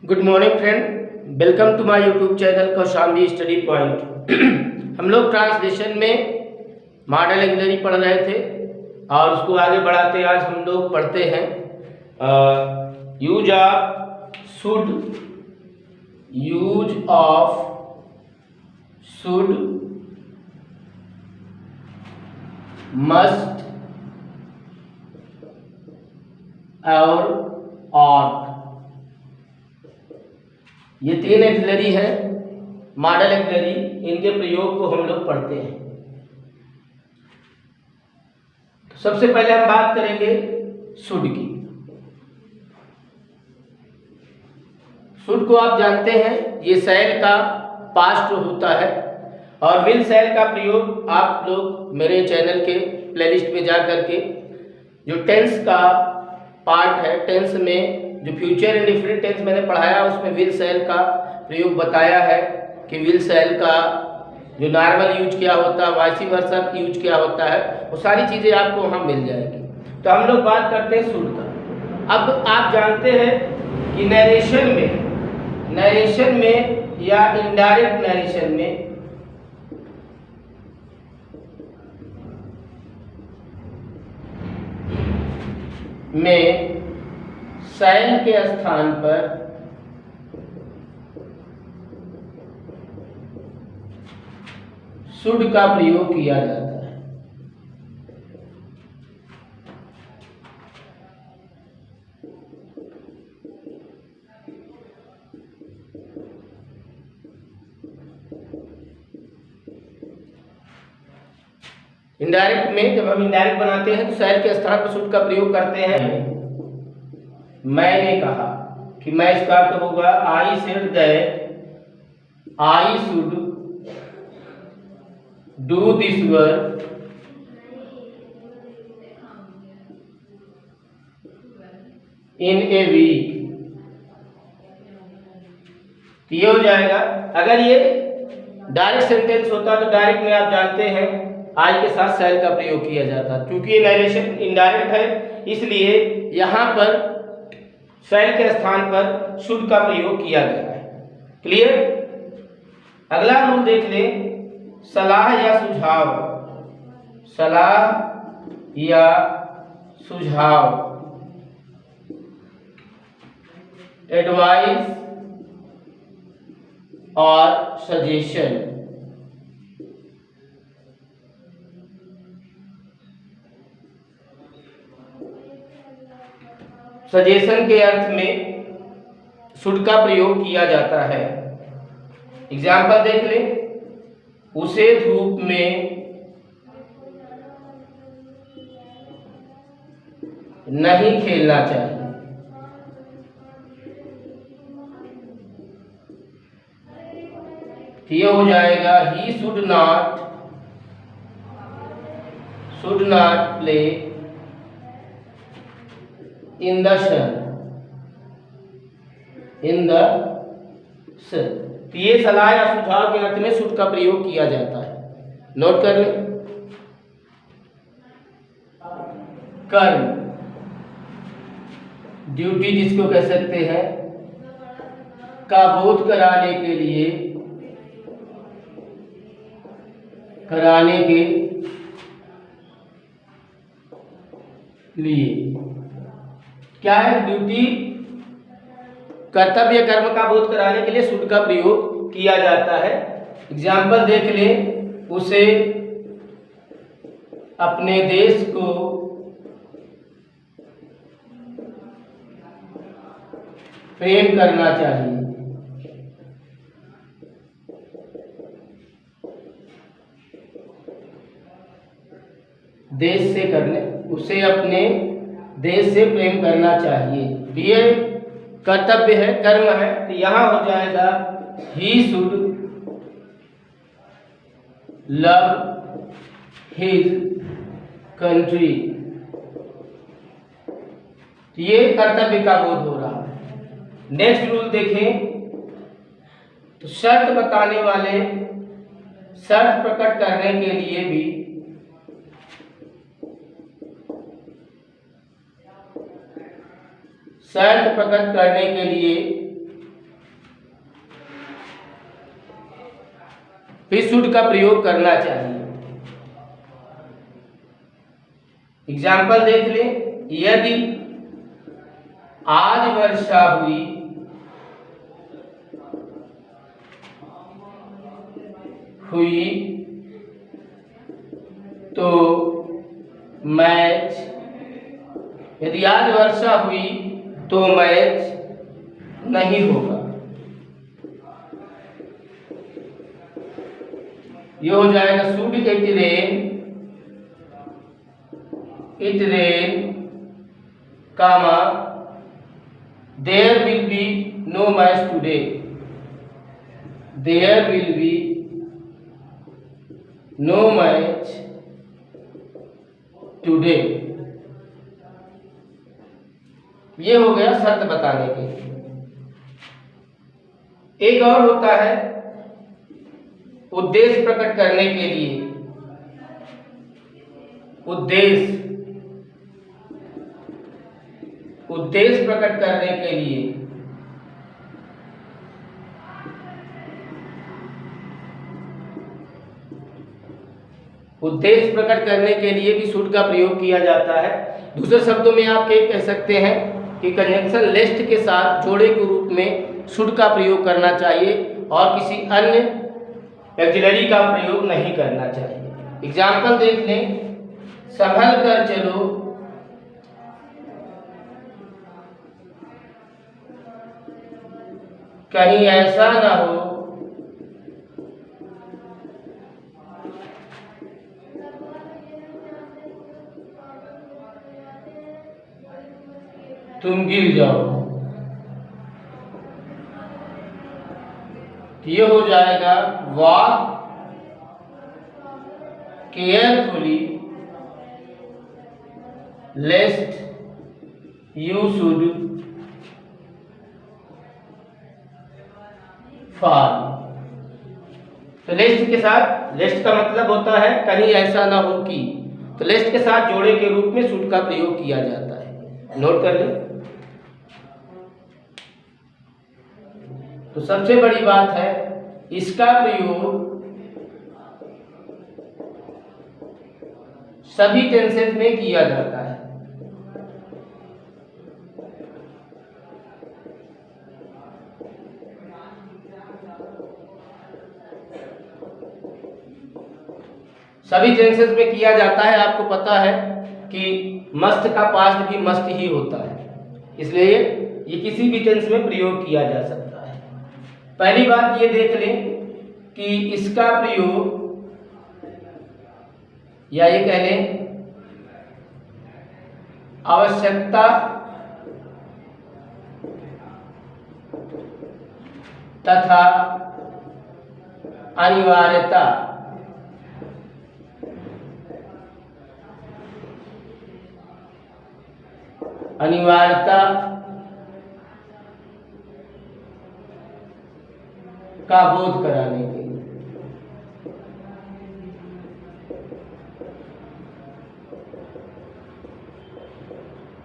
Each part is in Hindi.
Good morning friend, welcome to my YouTube channel Kaushambi study point. हम लोग ट्रांसलेशन में मॉडल ऑक्सिलरी पढ़ रहे थे और उसको आगे बढ़ाते आज हम लोग पढ़ते हैं use of should, use of should, must और ऑट। ये तीन ऑक्सिलरी है, मॉडल ऑक्सिलरी। इनके प्रयोग को हम लोग पढ़ते हैं। तो सबसे पहले हम बात करेंगे शुड की। शुड को आप जानते हैं, ये शैल का पास्ट होता है और विल शैल का प्रयोग आप लोग मेरे चैनल के प्लेलिस्ट में जा करके जो टेंस का पार्ट है, टेंस में जो फ्यूचर एंड डिफरेंट टेंस मैंने पढ़ाया उसमें विल शैल का प्रयोग बताया है कि विल शैल का जो नॉर्मल यूज क्या होता है, वाइस वर्सा यूज क्या होता है, वो सारी चीज़ें आपको वहाँ मिल जाएगी। तो हम लोग बात करते हैं शुड का। अब आप जानते हैं कि नरेशन में या इनडायरेक्ट नरेशन में शैल के स्थान पर शुड का प्रयोग किया जाता है। इनडायरेक्ट में जब हम इनडायरेक्ट बनाते हैं तो शैल के स्थान पर शुड का प्रयोग करते हैं। मैंने कहा कि मैं इसका अर्थ होगा I said that I should do this work in a week. तो ये हो जाएगा। अगर ये डायरेक्ट सेंटेंस होता तो डायरेक्ट में आप जानते हैं आई के साथ शैल का प्रयोग किया जाता। क्योंकि ये नरेशन इनडायरेक्ट है इसलिए यहाँ पर शैल के स्थान पर शुड का प्रयोग किया गया है। क्लियर। अगला रूल देख लें, सलाह या सुझाव। सलाह या सुझाव, एडवाइस और सजेशन। सजेशन के अर्थ में शुड का प्रयोग किया जाता है। एग्जाम्पल देख ले, उसे धूप में नहीं खेलना चाहिए। ये हो जाएगा he should not play in the sun. तो ये सलाह या सुझाव के अर्थ में शुड का प्रयोग किया जाता है। नोट कर ले। कर्म, ड्यूटी जिसको कह सकते हैं, का बोध कराने के लिए क्या है? ड्यूटी, कर्तव्य, कर्म का बोध कराने के लिए शुड का प्रयोग किया जाता है। एग्जाम्पल देख ले, उसे अपने देश को प्रेम करना चाहिए। देश से करने, उसे अपने देश से प्रेम करना चाहिए। ये कर्तव्य है, कर्म है। तो यहां हो जाएगा he should love his country. ये कर्तव्य का बोध हो रहा है। नेक्स्ट रूल देखें तो शर्त बताने वाले, शर्त प्रकट करने के लिए भी शर्त प्रकट करने के लिए फिर शुड का प्रयोग करना चाहिए। एग्जाम्पल देख लें, यदि आज वर्षा हुई तो मैच, यदि आज वर्षा हुई तो मैच नहीं होगा। ये हो जाएगा should it rain comma there will be no match today, there will be no match today. ये हो गया शर्त बताने के लिए। एक और होता है उद्देश्य प्रकट करने के लिए। उद्देश्य प्रकट करने के लिए भी शुड का प्रयोग किया जाता है। दूसरे शब्दों में आप ये कह सकते हैं कि कंजंक्शन लिस्ट के साथ जोड़े के रूप में शुड का प्रयोग करना चाहिए और किसी अन्य ऑक्सिलरी का प्रयोग नहीं करना चाहिए। एग्जाम्पल देख लें, संभल कर चलो, कहीं ऐसा ना हो तुम गिर जाओ। ये हो जाएगा walk carefully लेस्ट you should fall. तो लिस्ट के साथ, लिस्ट का मतलब होता है कहीं ऐसा ना हो कि, तो लिस्ट के साथ जोड़े के रूप में शुड का प्रयोग किया जाता है। नोट कर लें। तो सबसे बड़ी बात है इसका प्रयोग सभी टेंसेस में किया जाता है। सभी टेंसेस में किया जाता है। आपको पता है कि मस्ट का पास्ट भी मस्ट ही होता है, इसलिए ये किसी भी टेंस में प्रयोग किया जा सकता है। पहली बात ये देख लें कि इसका प्रयोग, या ये कह लें आवश्यकता तथा अनिवार्यता का बोध कराने के लिए।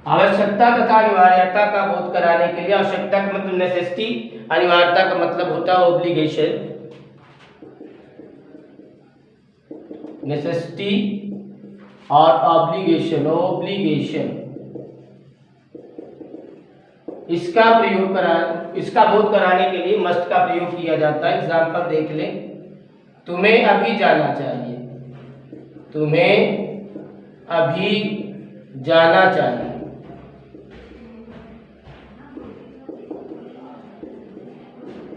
आवश्यकता तथा अनिवार्यता का बोध कराने के लिए, आवश्यकता का मतलब नेसेसिटी, अनिवार्यता का मतलब होता है ऑब्लिगेशन। नेसेसिटी और ऑब्लिगेशन इसका बोध कराने के लिए मस्ट का प्रयोग किया जाता है। एग्जाम्पल देख लें, तुम्हें अभी जाना चाहिए, तुम्हें अभी जाना चाहिए।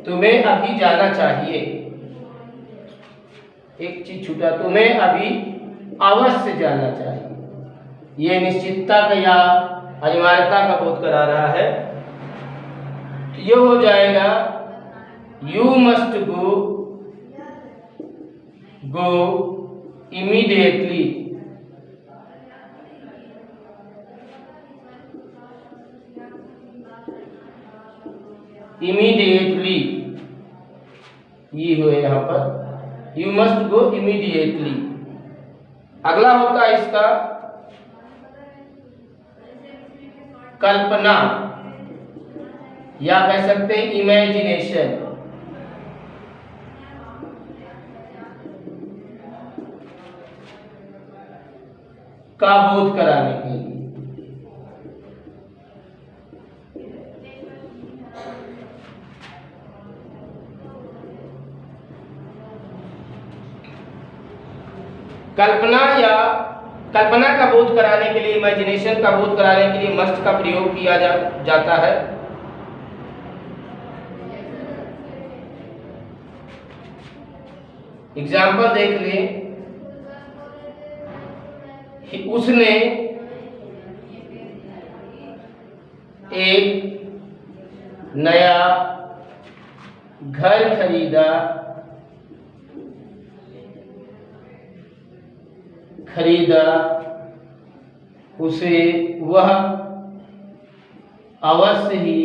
तुम्हें अभी जाना चाहिए। एक चीज छूटा, तुम्हें अभी अवश्य जाना चाहिए। ये निश्चितता का या अनिवार्यता का बोध करा रहा है। तो ये हो जाएगा you must go immediately. Immediately ये हुए यहाँ पर, यू मस्ट गो इमीडिएटली। अगला होता है इसका कल्पना, या कह सकते हैं इमेजिनेशन। का बोध कराने के लिए। कल्पना का बोध कराने के लिए, इमेजिनेशन का बोध कराने के लिए मस्ट का प्रयोग किया जाता है। एग्जाम्पल देख लें, उसने एक नया घर खरीदा, उसे वह अवश्य ही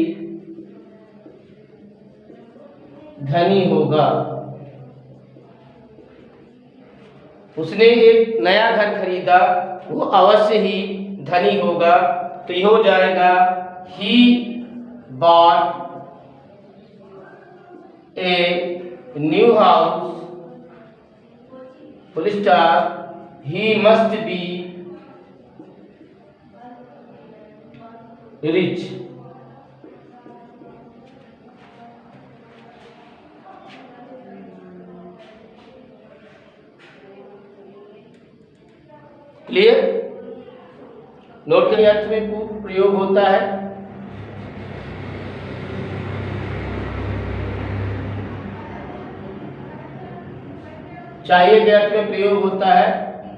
धनी होगा। उसने एक नया घर खरीदा, वो अवश्य ही धनी होगा। तो ये हो जाएगा he bought a new house, full stop, he must be rich. Clear? Note के अर्थ में प्रयोग होता है। चाहिए के अर्थ में प्रयोग होता है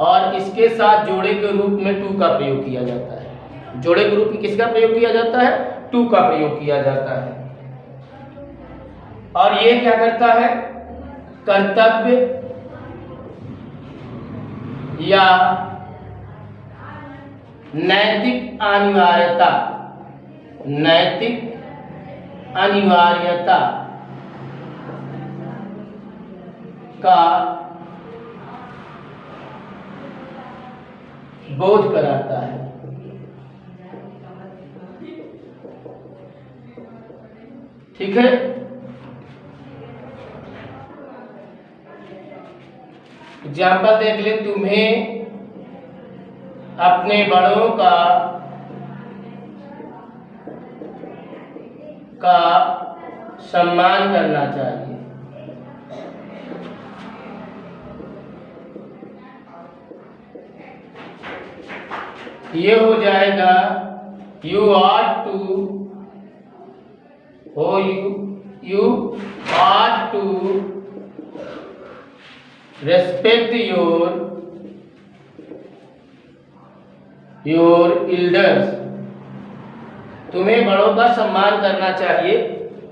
और इसके साथ जोड़े के रूप में टू का प्रयोग किया जाता है। जोड़े के रूप में किसका प्रयोग किया जाता है? टू का प्रयोग किया जाता है। और ये क्या करता है? कर्तव्य या नैतिक अनिवार्यता का बोध कराता है। ठीक है? एग्जाम्पल देख ले, तुम्हें अपने बड़ों का सम्मान करना चाहिए। ये हो जाएगा you ought to respect your elders। तुम्हें बड़ों का सम्मान करना चाहिए।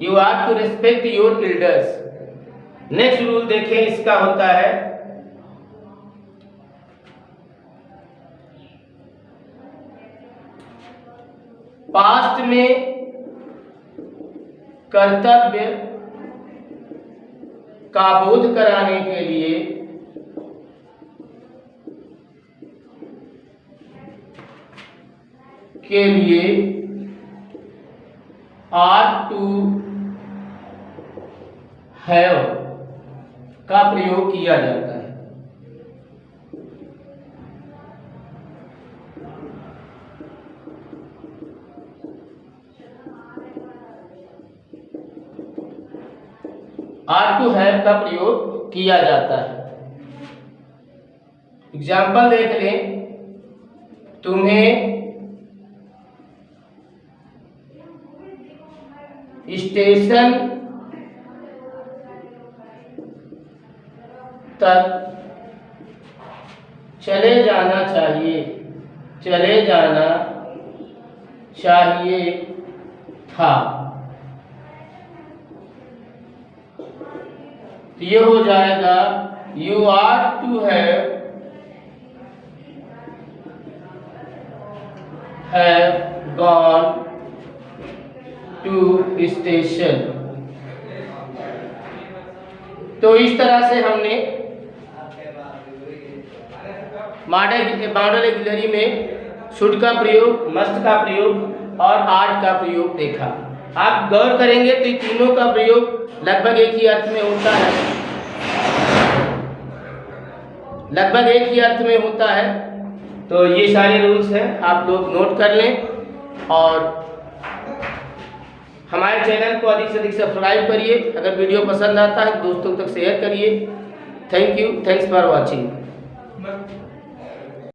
You ought to respect your elders। Next rule देखें, इसका होता है पास्ट में कर्तव्य का बोध कराने के लिए ought to have का प्रयोग किया जाता है। ought to have का प्रयोग किया जाता है। एग्जाम्पल देख लें, तुम्हें स्टेशन तक चले जाना चाहिए था। तो ये हो जाएगा you ought to have gone to station। तो इस तरह से हमने मॉडल ऑक्सिलरी में शुड का प्रयोग, मस्ट का प्रयोग और आर्ट का प्रयोग देखा। आप गौर करेंगे तो तीनों का प्रयोग लगभग एक ही अर्थ में होता है, लगभग एक ही अर्थ में होता है। तो ये सारे रूल्स हैं, आप लोग नोट कर लें और हमारे चैनल को अधिक से अधिक सब्सक्राइब करिए। अगर वीडियो पसंद आता है दोस्तों तक शेयर करिए। Thank you, thanks for watching.